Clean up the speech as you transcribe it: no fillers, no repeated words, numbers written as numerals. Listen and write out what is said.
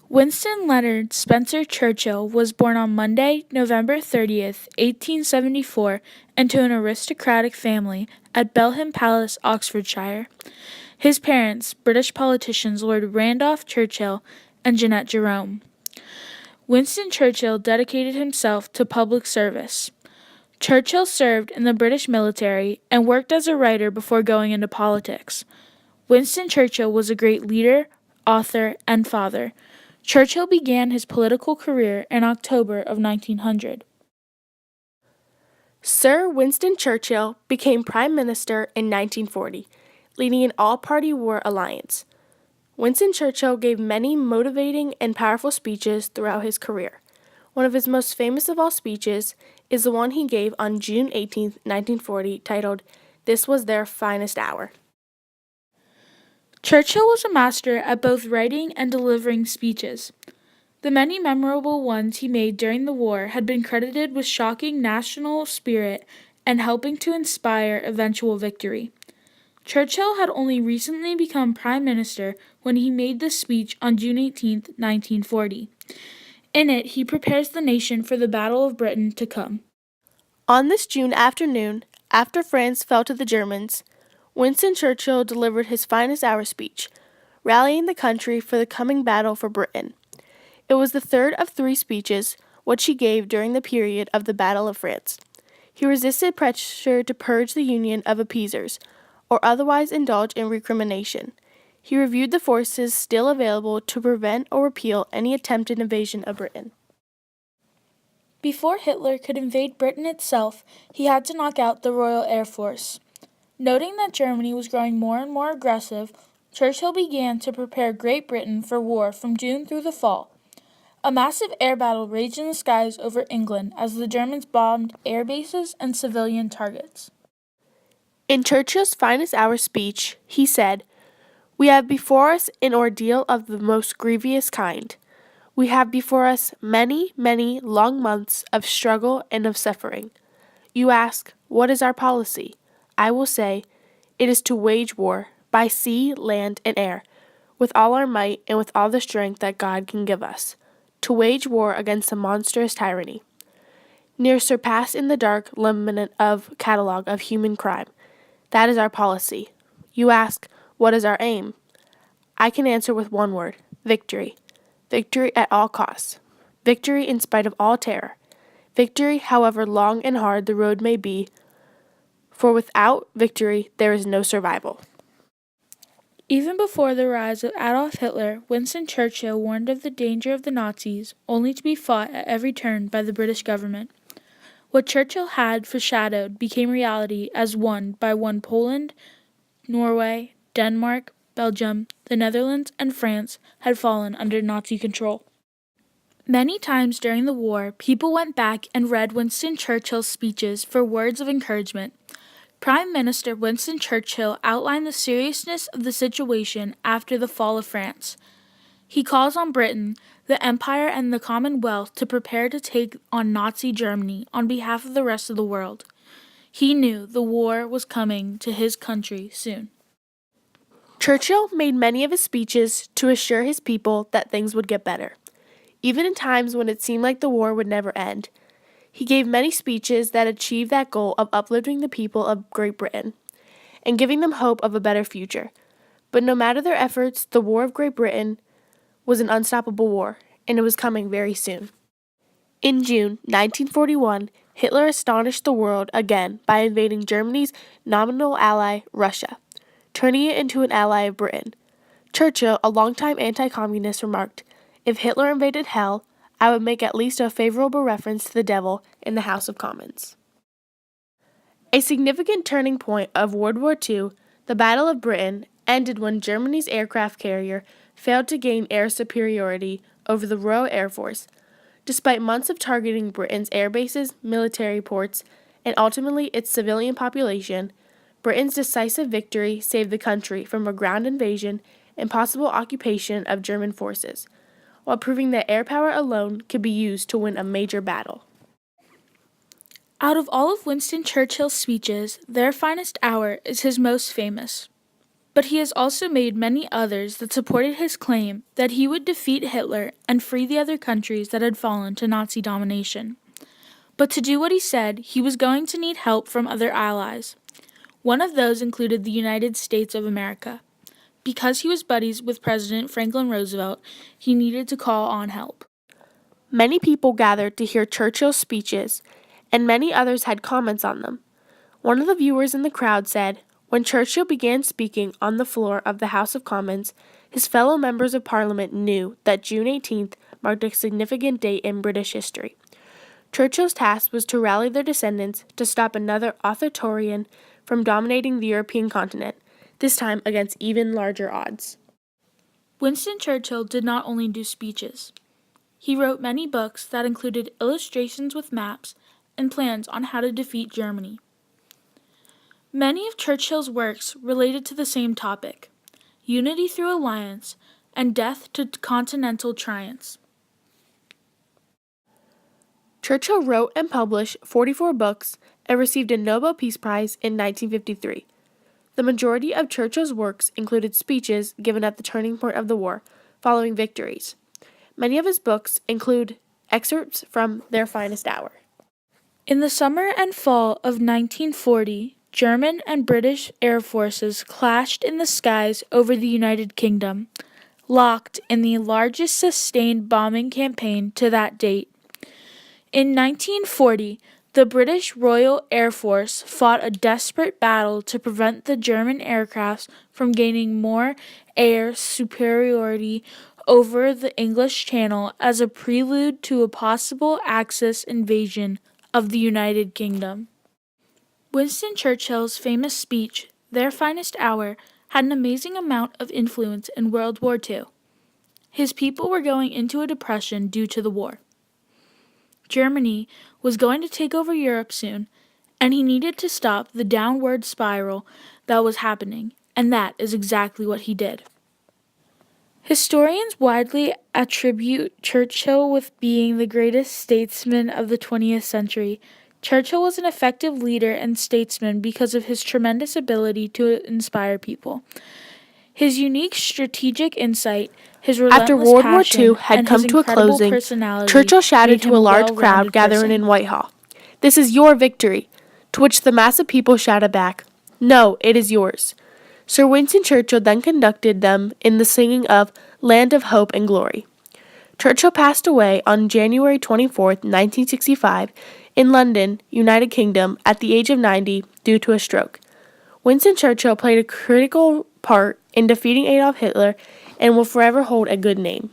Winston Leonard Spencer Churchill was born on Monday, November 30th, 1874, into an aristocratic family at Belham Palace, Oxfordshire. His parents, British politicians Lord Randolph Churchill and Jeanette Jerome. Winston Churchill dedicated himself to public service. Churchill served in the British military and worked as a writer before going into politics. Winston Churchill was a great leader, author, and father. Churchill began his political career in October of 1900. Sir Winston Churchill became Prime Minister in 1940, leading an all-party war alliance. Winston Churchill gave many motivating and powerful speeches throughout his career. One of his most famous of all speeches is the one he gave on June 18, 1940, titled, "This Was Their Finest Hour." Churchill was a master at both writing and delivering speeches. The many memorable ones he made during the war had been credited with shocking national spirit and helping to inspire eventual victory. Churchill had only recently become Prime Minister when he made this speech on June 18, 1940. In it, he prepares the nation for the Battle of Britain to come. On this June afternoon, after France fell to the Germans, Winston Churchill delivered his finest hour speech, rallying the country for the coming battle for Britain. It was the third of three speeches which he gave during the period of the Battle of France. He resisted pressure to purge the Union of appeasers, or otherwise indulge in recrimination. He reviewed the forces still available to prevent or repeal any attempted invasion of Britain. Before Hitler could invade Britain itself, he had to knock out the Royal Air Force. Noting that Germany was growing more and more aggressive, Churchill began to prepare Great Britain for war from June through the fall. A massive air battle raged in the skies over England as the Germans bombed air bases and civilian targets. In Churchill's finest hour speech, he said, "We have before us an ordeal of the most grievous kind. We have before us many, many long months of struggle and of suffering. You ask, what is our policy? I will say, it is to wage war, by sea, land, and air, with all our might and with all the strength that God can give us, to wage war against a monstrous tyranny, near surpassed in the dark limit of catalogue of human crime. That is our policy. You ask, what is our aim? I can answer with one word, victory. Victory at all costs. Victory in spite of all terror. Victory, however long and hard the road may be, for without victory there is no survival." Even before the rise of Adolf Hitler, Winston Churchill warned of the danger of the Nazis, only to be fought at every turn by the British government. What Churchill had foreshadowed became reality as one by one Poland, Norway, Denmark, Belgium, the Netherlands, and France had fallen under Nazi control. Many times during the war, people went back and read Winston Churchill's speeches for words of encouragement. Prime Minister Winston Churchill outlined the seriousness of the situation after the fall of France. He calls on Britain, the Empire, and the Commonwealth to prepare to take on Nazi Germany on behalf of the rest of the world. He knew the war was coming to his country soon. Churchill made many of his speeches to assure his people that things would get better, even in times when it seemed like the war would never end. He gave many speeches that achieved that goal of uplifting the people of Great Britain and giving them hope of a better future. But no matter their efforts, the War of Great Britain was an unstoppable war, and it was coming very soon. In June 1941, Hitler astonished the world again by invading Germany's nominal ally, Russia, turning it into an ally of Britain. Churchill, a longtime anti-communist, remarked, "If Hitler invaded hell, I would make at least a favorable reference to the devil in the House of Commons." A significant turning point of World War II, the Battle of Britain, ended when Germany's aircraft carrier failed to gain air superiority over the Royal Air Force. Despite months of targeting Britain's air bases, military ports, and ultimately its civilian population, Britain's decisive victory saved the country from a ground invasion and possible occupation of German forces, while proving that air power alone could be used to win a major battle. Out of all of Winston Churchill's speeches, their finest hour is his most famous. But he has also made many others that supported his claim that he would defeat Hitler and free the other countries that had fallen to Nazi domination. But to do what he said, he was going to need help from other allies. One of those included the United States of America. Because he was buddies with President Franklin Roosevelt, he needed to call on help. Many people gathered to hear Churchill's speeches, and many others had comments on them. One of the viewers in the crowd said, when Churchill began speaking on the floor of the House of Commons, his fellow members of Parliament knew that June 18th marked a significant date in British history. Churchill's task was to rally their descendants to stop another authoritarian from dominating the European continent, this time against even larger odds. Winston Churchill did not only do speeches. He wrote many books that included illustrations with maps and plans on how to defeat Germany. Many of Churchill's works related to the same topic: unity through alliance and death to continental triumphs. Churchill wrote and published 44 books and received a Nobel Peace Prize in 1953. The majority of Churchill's works included speeches given at the turning point of the war, following victories. Many of his books include excerpts from Their Finest Hour. In the summer and fall of 1940, German and British air forces clashed in the skies over the United Kingdom, locked in the largest sustained bombing campaign to that date. In 1940, the British Royal Air Force fought a desperate battle to prevent the German aircraft from gaining more air superiority over the English Channel as a prelude to a possible Axis invasion of the United Kingdom. Winston Churchill's famous speech, Their Finest Hour, had an amazing amount of influence in World War II. His people were going into a depression due to the war. Germany was going to take over Europe soon, and he needed to stop the downward spiral that was happening, and that is exactly what he did. Historians widely attribute Churchill with being the greatest statesman of the 20th century. Churchill was an effective leader and statesman because of his tremendous ability to inspire people. His unique strategic insight, his relentless After World War passion, II had and come his to a incredible closing, personality Churchill shouted made him to a large well-rounded crowd gathering person. in Whitehall, "This is your victory," to which the mass of people shouted back, "No, it is yours." Sir Winston Churchill then conducted them in the singing of Land of Hope and Glory. Churchill passed away on January 24, 1965, in London, United Kingdom, at the age of 90 due to a stroke. Winston Churchill played a critical part in defeating Adolf Hitler and will forever hold a good name.